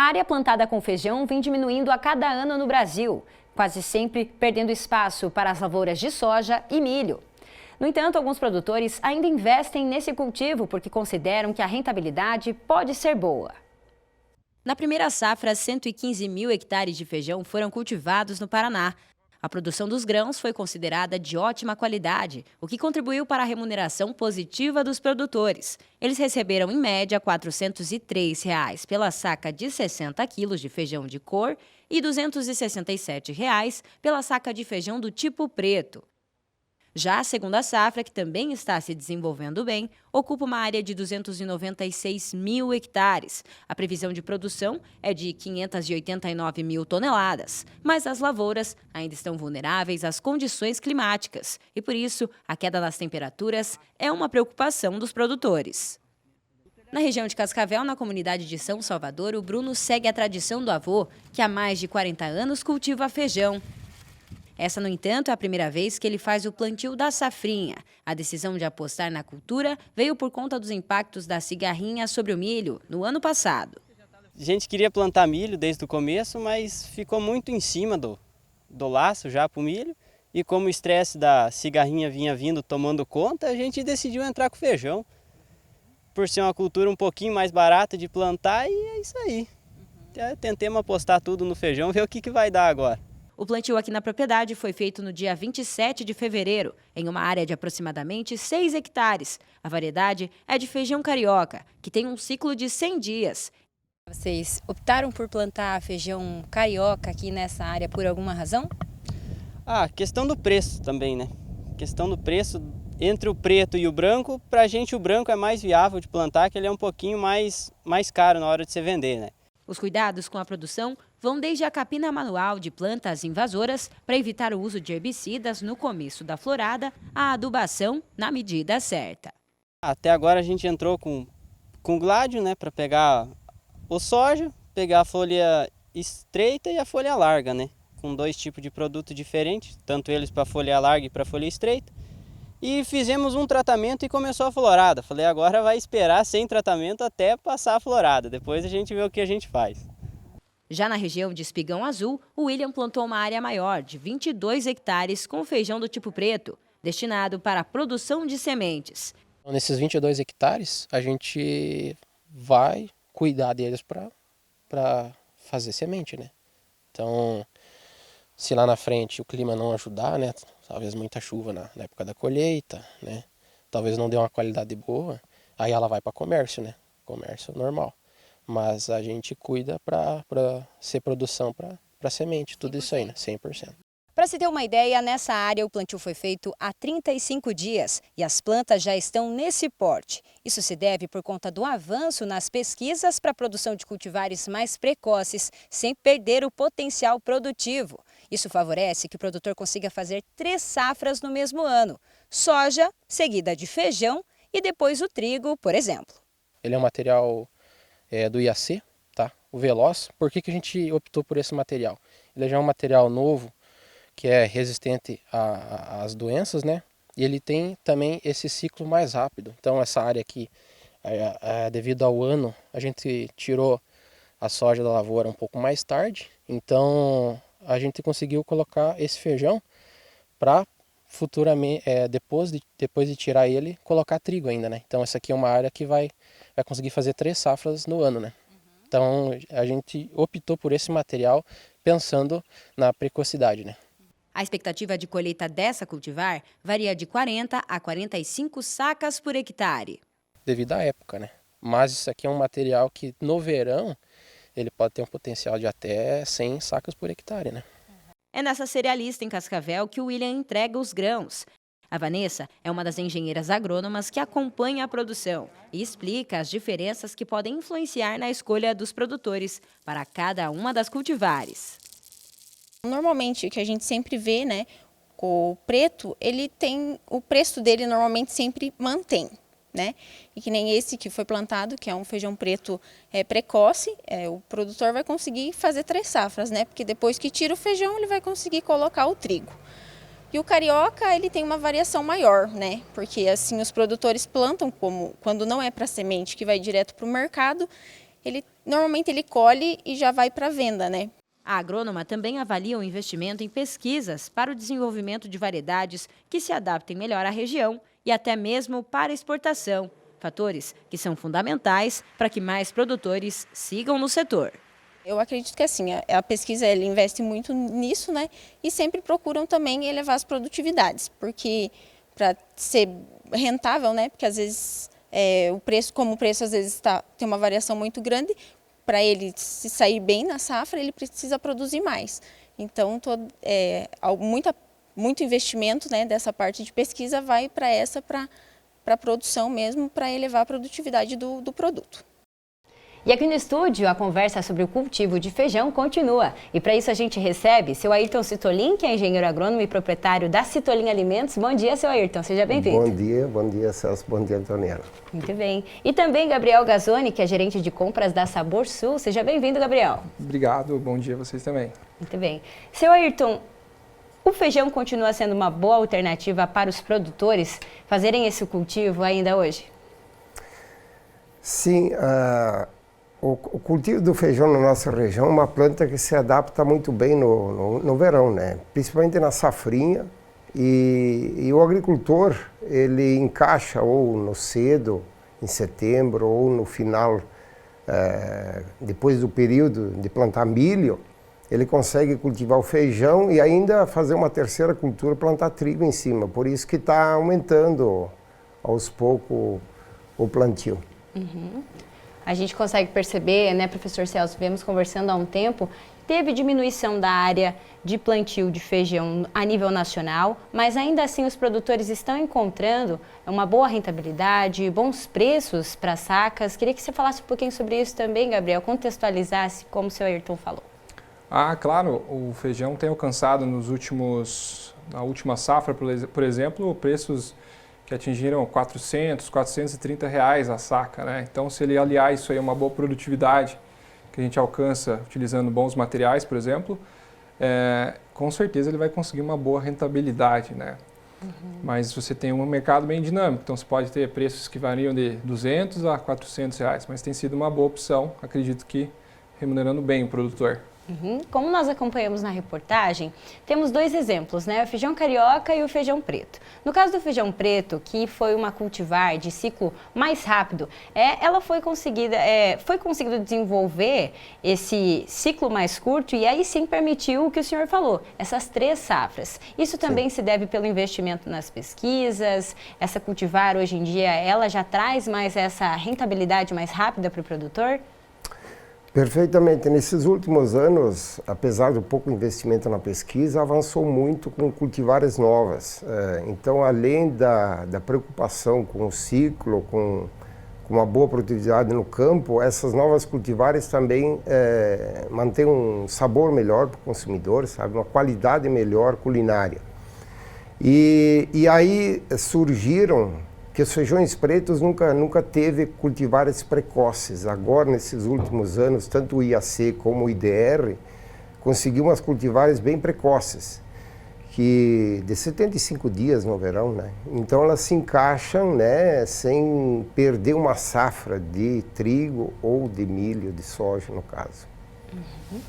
área plantada com feijão vem diminuindo a cada ano no Brasil, quase sempre perdendo espaço para as lavouras de soja e milho. No entanto, alguns produtores ainda investem nesse cultivo porque consideram que a rentabilidade pode ser boa. Na primeira safra, 115 mil hectares de feijão foram cultivados no Paraná. A produção dos grãos foi considerada de ótima qualidade, o que contribuiu para a remuneração positiva dos produtores. Eles receberam, em média, R$ 403 pela saca de 60 quilos de feijão de cor e R$ 267 pela saca de feijão do tipo preto. Já a segunda safra, que também está se desenvolvendo bem, ocupa uma área de 296 mil hectares. A previsão de produção é de 589 mil toneladas, mas as lavouras ainda estão vulneráveis às condições climáticas e, por isso, a queda nas temperaturas é uma preocupação dos produtores. Na região de Cascavel, na comunidade de São Salvador, o Bruno segue a tradição do avô, que há mais de 40 anos cultiva feijão. Essa, no entanto, é a primeira vez que ele faz o plantio da safrinha. A decisão de apostar na cultura veio por conta dos impactos da cigarrinha sobre o milho no ano passado. A gente queria plantar milho desde o começo, mas ficou muito em cima do laço já para o milho. E como o estresse da cigarrinha vinha vindo tomando conta, a gente decidiu entrar com feijão. Por ser uma cultura um pouquinho mais barata de plantar, e é isso aí. Tentemos apostar tudo no feijão, ver o que vai dar agora. O plantio aqui na propriedade foi feito no dia 27 de fevereiro, em uma área de aproximadamente 6 hectares. A variedade é de feijão carioca, que tem um ciclo de 100 dias. Vocês optaram por plantar feijão carioca aqui nessa área por alguma razão? Questão do preço também, né? Questão do preço entre o preto e o branco, pra gente o branco é mais viável de plantar, que ele é um pouquinho mais caro na hora de você vender, né? Os cuidados com a produção vão desde a capina manual de plantas invasoras para evitar o uso de herbicidas no começo da florada, à adubação na medida certa. Até agora a gente entrou com gládio, né, para pegar o soja, pegar a folha estreita e a folha larga, né, com 2 tipos de produto diferentes, tanto eles para folha larga e para folha estreita. E fizemos um tratamento e começou a florada. Falei, agora vai esperar sem tratamento até passar a florada. Depois a gente vê o que a gente faz. Já na região de Espigão Azul, o William plantou uma área maior, de 22 hectares, com feijão do tipo preto, destinado para a produção de sementes. Nesses 22 hectares, a gente vai cuidar deles para fazer semente, né? Então, se lá na frente o clima não ajudar, né? Talvez muita chuva na época da colheita, né? Talvez não dê uma qualidade boa, aí ela vai para comércio, né? Comércio normal. Mas a gente cuida para ser produção para semente, tudo 100%. Isso aí, né? 100%. Para se ter uma ideia, nessa área o plantio foi feito há 35 dias e as plantas já estão nesse porte. Isso se deve por conta do avanço nas pesquisas para a produção de cultivares mais precoces, sem perder o potencial produtivo. Isso favorece que o produtor consiga fazer 3 safras no mesmo ano: soja, seguida de feijão e depois o trigo, por exemplo. Ele é um material do IAC, tá? O Veloz. Por que a gente optou por esse material? Ele já é um material novo, que é resistente às doenças, né? E ele tem também esse ciclo mais rápido. Então essa área aqui, devido ao ano, a gente tirou a soja da lavoura um pouco mais tarde. Então a gente conseguiu colocar esse feijão para futuramente, depois de tirar ele, colocar trigo ainda, né? Então essa aqui é uma área que vai conseguir fazer 3 safras no ano, né? Então a gente optou por esse material pensando na precocidade, né? A expectativa de colheita dessa cultivar varia de 40 a 45 sacas por hectare. Devido à época, né? Mas isso aqui é um material que no verão ele pode ter um potencial de até 100 sacas por hectare, né? É nessa cerealista em Cascavel que o William entrega os grãos. A Vanessa é uma das engenheiras agrônomas que acompanha a produção e explica as diferenças que podem influenciar na escolha dos produtores para cada uma das cultivares. Normalmente, o que a gente sempre vê, né, o preto, o preço dele normalmente sempre mantém, né? E que nem esse que foi plantado, que é um feijão preto precoce, o produtor vai conseguir fazer 3 safras, né? Porque depois que tira o feijão, ele vai conseguir colocar o trigo. E o carioca, ele tem uma variação maior, né? Porque assim os produtores plantam quando não é para semente, que vai direto para o mercado, ele normalmente ele colhe e já vai para venda, né? A agrônoma também avalia o investimento em pesquisas para o desenvolvimento de variedades que se adaptem melhor à região e até mesmo para exportação, fatores que são fundamentais para que mais produtores sigam no setor. Eu acredito que assim, a pesquisa ela investe muito nisso, né? E sempre procuram também elevar as produtividades, porque para ser rentável, né? Porque às vezes o preço, como o preço às vezes tem uma variação muito grande, para ele se sair bem na safra, ele precisa produzir mais. Então, muito investimento, né, dessa parte de pesquisa vai para a produção mesmo, para elevar a produtividade do produto. E aqui no estúdio, a conversa sobre o cultivo de feijão continua. E para isso a gente recebe seu Ayrton Citolin, que é engenheiro agrônomo e proprietário da Citolin Alimentos. Bom dia, seu Ayrton, seja bem-vindo. Bom dia, Celso, bom dia, Antoniana. Muito bem. E também Gabriel Gazzoni, que é gerente de compras da Sabor Sul. Seja bem-vindo, Gabriel. Obrigado, bom dia a vocês também. Muito bem. Seu Ayrton, o feijão continua sendo uma boa alternativa para os produtores fazerem esse cultivo ainda hoje? Sim, o cultivo do feijão na nossa região é uma planta que se adapta muito bem no verão, né? Principalmente na safrinha. E o agricultor, ele encaixa ou no cedo, em setembro, ou no final, depois do período de plantar milho, ele consegue cultivar o feijão e ainda fazer uma terceira cultura, plantar trigo em cima. Por isso que está aumentando aos poucos o plantio. Uhum. A gente consegue perceber, né, professor Celso, viemos conversando há um tempo, teve diminuição da área de plantio de feijão a nível nacional, mas ainda assim os produtores estão encontrando uma boa rentabilidade, bons preços para sacas. Queria que você falasse um pouquinho sobre isso também, Gabriel, contextualizasse como o seu Ayrton falou. Ah, claro, o feijão tem alcançado na última safra, por exemplo, preços que atingiram 400, 430 reais a saca, né? Então, se ele aliar isso aí a uma boa produtividade que a gente alcança utilizando bons materiais, por exemplo, com certeza ele vai conseguir uma boa rentabilidade, né? Uhum. Mas você tem um mercado bem dinâmico, então você pode ter preços que variam de 200 a 400 reais, mas tem sido uma boa opção, acredito que remunerando bem o produtor. Uhum. Como nós acompanhamos na reportagem, temos dois exemplos, né? O feijão carioca e o feijão preto. No caso do feijão preto, que foi uma cultivar de ciclo mais rápido, foi conseguido desenvolver esse ciclo mais curto e aí sim permitiu o que o senhor falou, essas 3 safras. Isso também se deve pelo investimento nas pesquisas, essa cultivar hoje em dia, ela já traz mais essa rentabilidade mais rápida para o produtor? Perfeitamente. Nesses últimos anos, apesar do pouco investimento na pesquisa, avançou muito com cultivares novas. Então, além da preocupação com o ciclo, com uma boa produtividade no campo, essas novas cultivares também mantêm um sabor melhor para o consumidor, sabe? Uma qualidade melhor culinária. E aí surgiram que os feijões pretos nunca teve cultivares precoces. Agora, nesses últimos anos, tanto o IAC como o IDR conseguiu umas cultivares bem precoces, que de 75 dias no verão, né? Então elas se encaixam, né, sem perder uma safra de trigo ou de milho, de soja, no caso. Uhum.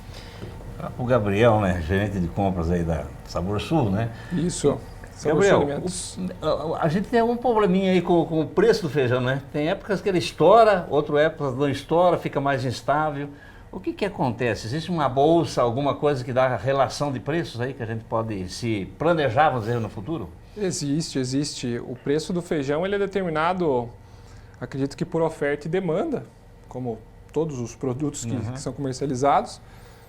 O Gabriel, né, gerente de compras aí da Sabor Sul, né? Isso. Gabriel, a gente tem algum probleminha aí com o preço do feijão, né? Tem épocas que ele estoura, outras épocas não estoura, fica mais instável. O que acontece? Existe uma bolsa, alguma coisa que dá relação de preços aí que a gente pode se planejar, vamos dizer, no futuro? Existe. O preço do feijão ele é determinado, acredito que por oferta e demanda, como todos os produtos que são comercializados,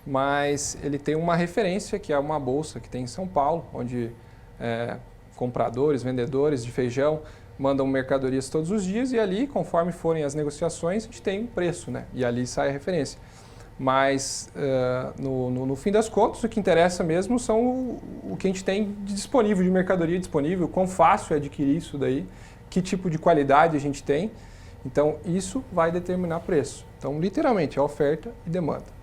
mas ele tem uma referência que é uma bolsa que tem em São Paulo, onde compradores, vendedores de feijão mandam mercadorias todos os dias e ali, conforme forem as negociações, a gente tem um preço, né? E ali sai a referência. Mas, no fim das contas, o que interessa mesmo são o que a gente tem de disponível, de mercadoria disponível, quão fácil é adquirir isso daí, que tipo de qualidade a gente tem. Então, isso vai determinar preço. Então, literalmente, é oferta e demanda.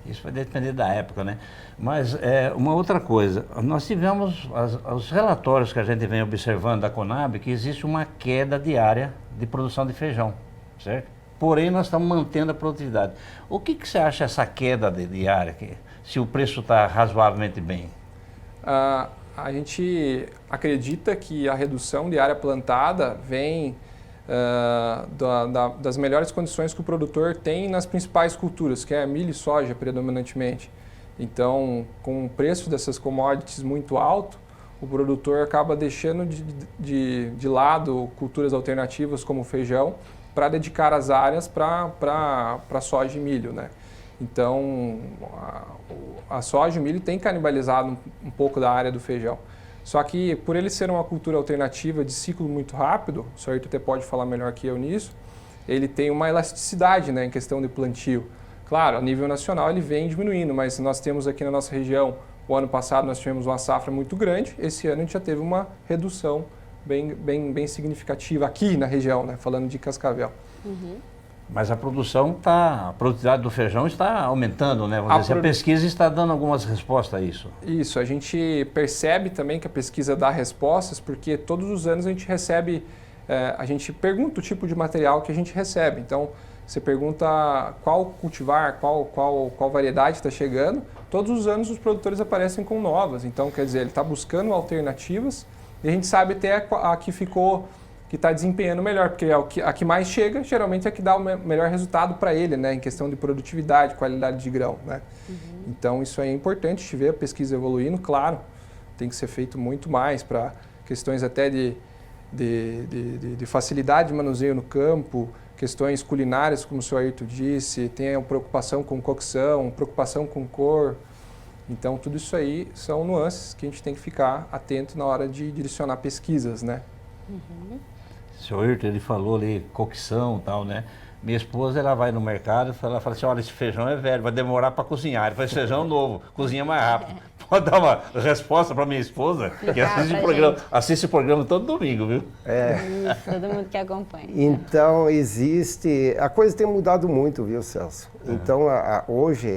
Isso vai depender da época, né? Mas uma outra coisa, nós tivemos os relatórios que a gente vem observando da Conab, que existe uma queda diária de produção de feijão, certo? porém nós estamos mantendo a produtividade. O que você acha essa queda de área, se o preço está razoavelmente bem? A gente acredita que a redução de área plantada vem das melhores condições que o produtor tem nas principais culturas, que é milho e soja predominantemente. Então, com o preço dessas commodities muito alto, o produtor acaba deixando de lado culturas alternativas como o feijão para dedicar as áreas para soja e milho, né? Então, a soja e o milho tem canibalizado um pouco da área do feijão. Só que, por ele ser uma cultura alternativa de ciclo muito rápido, o senhor até pode falar melhor que eu nisso, ele tem uma elasticidade, né, em questão de plantio. Claro, a nível nacional ele vem diminuindo, mas nós temos aqui na nossa região, o ano passado nós tivemos uma safra muito grande, esse ano a gente já teve uma redução bem significativa aqui na região, né, falando de Cascavel. Uhum. Mas a produtividade do feijão está aumentando, né? A pesquisa está dando algumas respostas a isso. Isso, a gente percebe também que a pesquisa dá respostas, porque todos os anos a gente recebe, a gente pergunta o tipo de material que a gente recebe. Então, você pergunta qual cultivar, qual variedade está chegando, todos os anos os produtores aparecem com novas. Então, quer dizer, ele está buscando alternativas e a gente sabe até a que ficou, que está desempenhando melhor, porque a que mais chega, geralmente é a que dá o melhor resultado para ele, né, em questão de produtividade, qualidade de grão, né? Uhum. Então, isso aí é importante, a gente vê a pesquisa evoluindo, claro, tem que ser feito muito mais para questões até de facilidade de manuseio no campo, questões culinárias, como o senhor Ayrton disse, tem a preocupação com cocção, preocupação com cor. Então, tudo isso aí são nuances que a gente tem que ficar atento na hora de direcionar pesquisas, né? Uhum. O senhor Ayrton, ele falou ali, cocção e tal, né? Minha esposa, ela vai no mercado, ela fala assim, olha, esse feijão é velho, vai demorar para cozinhar. Ele fala, esse feijão novo, cozinha mais rápido. Pode dar uma resposta para minha esposa, que assiste o programa todo domingo, viu? Isso, todo mundo que acompanha. Então, a coisa tem mudado muito, viu, Celso? Então, hoje,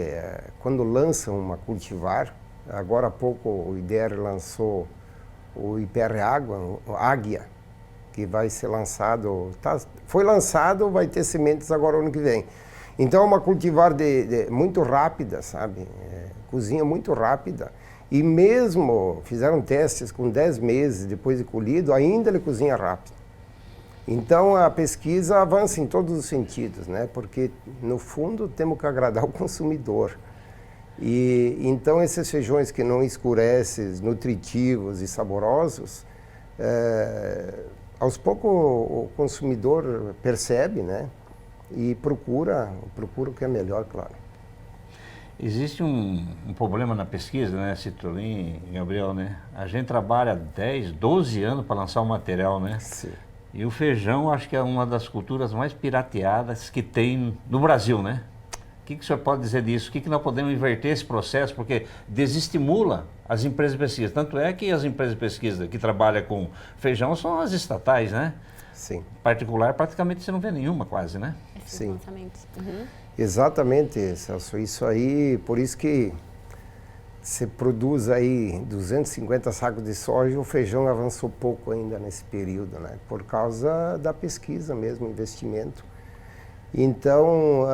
quando lançam uma cultivar, agora há pouco o IDER lançou o IPR Águia, que vai ser lançado, foi lançado, vai ter sementes agora ano que vem. Então é uma cultivar muito rápida, sabe? Cozinha muito rápida. E mesmo fizeram testes com 10 meses depois de colhido, ainda ele cozinha rápido. Então a pesquisa avança em todos os sentidos, né? Porque no fundo temos que agradar o consumidor. E então esses feijões que não escurecem, nutritivos e saborosos, aos poucos o consumidor percebe, né? E procura o que é melhor, claro. Existe um problema na pesquisa, né, Citrolin e Gabriel, né? A gente trabalha 10, 12 anos para lançar um material, né? Sim. E o feijão, acho que é uma das culturas mais pirateadas que tem no Brasil, né? O que o senhor pode dizer disso? O que nós podemos inverter esse processo? Porque desestimula as empresas de pesquisa. Tanto é que as empresas de pesquisa que trabalham com feijão são as estatais, né? Sim. Particular, praticamente você não vê nenhuma quase, né? Sim. Uhum. Exatamente, Celso. Isso aí, por isso que você produz aí 250 sacos de soja, o feijão avançou pouco ainda nesse período, né? Por causa da pesquisa mesmo, investimento. Então,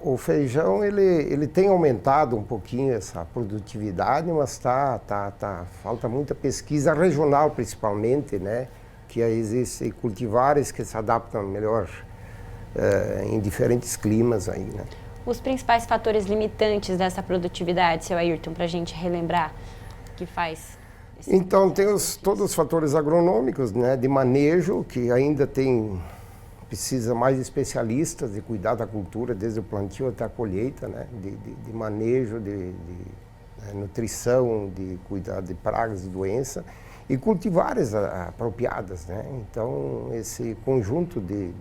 o feijão, ele tem aumentado um pouquinho essa produtividade, mas falta muita pesquisa regional, principalmente, né? Que existem cultivares que se adaptam melhor em diferentes climas aí, né? Os principais fatores limitantes dessa produtividade, seu Ayrton, para a gente relembrar, que faz? Então, tem todos os fatores agronômicos, né? De manejo, que ainda precisa mais especialistas de cuidar da cultura, desde o plantio até a colheita, né? De manejo, de nutrição, de cuidar de pragas e doenças, e cultivares apropriadas, né? Então, esse conjunto de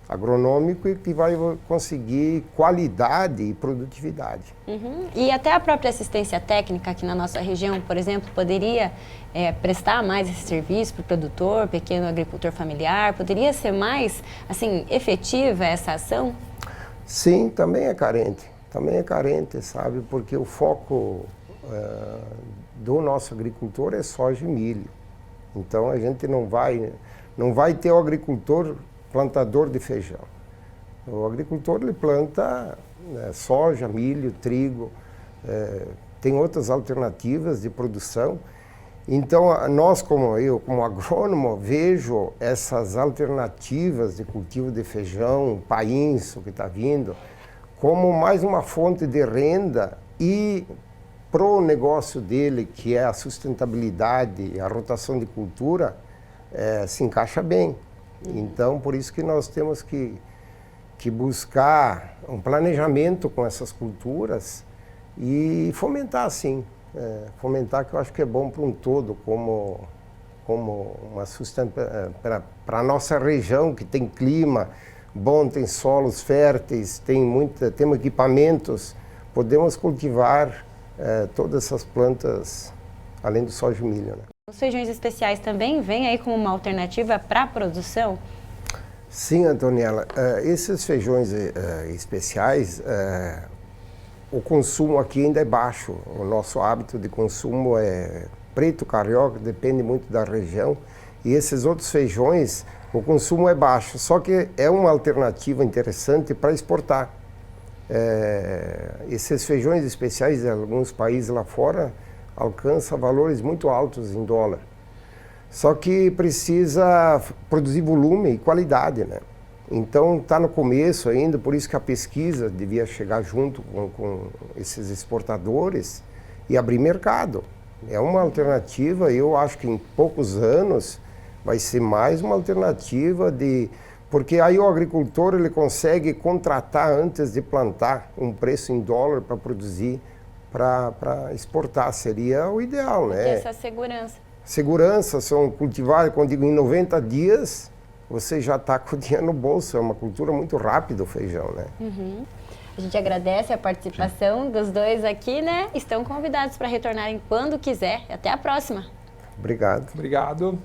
agronômico que vai conseguir qualidade e produtividade. Uhum. E até a própria assistência técnica aqui na nossa região, por exemplo, poderia prestar mais esse serviço para o produtor, pequeno agricultor familiar? Poderia ser mais, assim, efetiva essa ação? Sim, também é carente, sabe? Porque o foco do nosso agricultor é soja e milho. Então a gente não vai ter o agricultor plantador de feijão. O agricultor ele planta soja, milho, trigo, tem outras alternativas de produção. Então, nós, como agrônomo, vejo essas alternativas de cultivo de feijão, painço que está vindo, como mais uma fonte de renda e pro negócio dele, que é a sustentabilidade, a rotação de cultura, se encaixa bem. Então, por isso que nós temos que buscar um planejamento com essas culturas e fomentar, sim. Fomentar, que eu acho que é bom para um todo, como uma sustentabilidade para a nossa região, que tem clima bom, tem solos férteis, temos equipamentos, podemos cultivar todas essas plantas, além do soja e milho, né? Os feijões especiais também vêm aí como uma alternativa para a produção? Sim, Antoniela. Esses feijões especiais, o consumo aqui ainda é baixo. O nosso hábito de consumo é preto, carioca, depende muito da região. E esses outros feijões, o consumo é baixo. Só que é uma alternativa interessante para exportar. Esses feijões especiais em alguns países lá fora alcançam valores muito altos em dólar. Só que precisa produzir volume e qualidade, né? Então está no começo ainda, por isso que a pesquisa devia chegar junto com esses exportadores e abrir mercado. É uma alternativa, eu acho que em poucos anos vai ser mais uma alternativa porque aí o agricultor ele consegue contratar antes de plantar um preço em dólar para produzir, para exportar, seria o ideal, né? Ter essa segurança. Segurança, são cultivados, quando digo em 90 dias, você já está com o dinheiro no bolso, é uma cultura muito rápida o feijão, né? A gente agradece a participação dos dois aqui, né? Estão convidados para retornarem quando quiser. Até a próxima. Obrigado. Obrigado.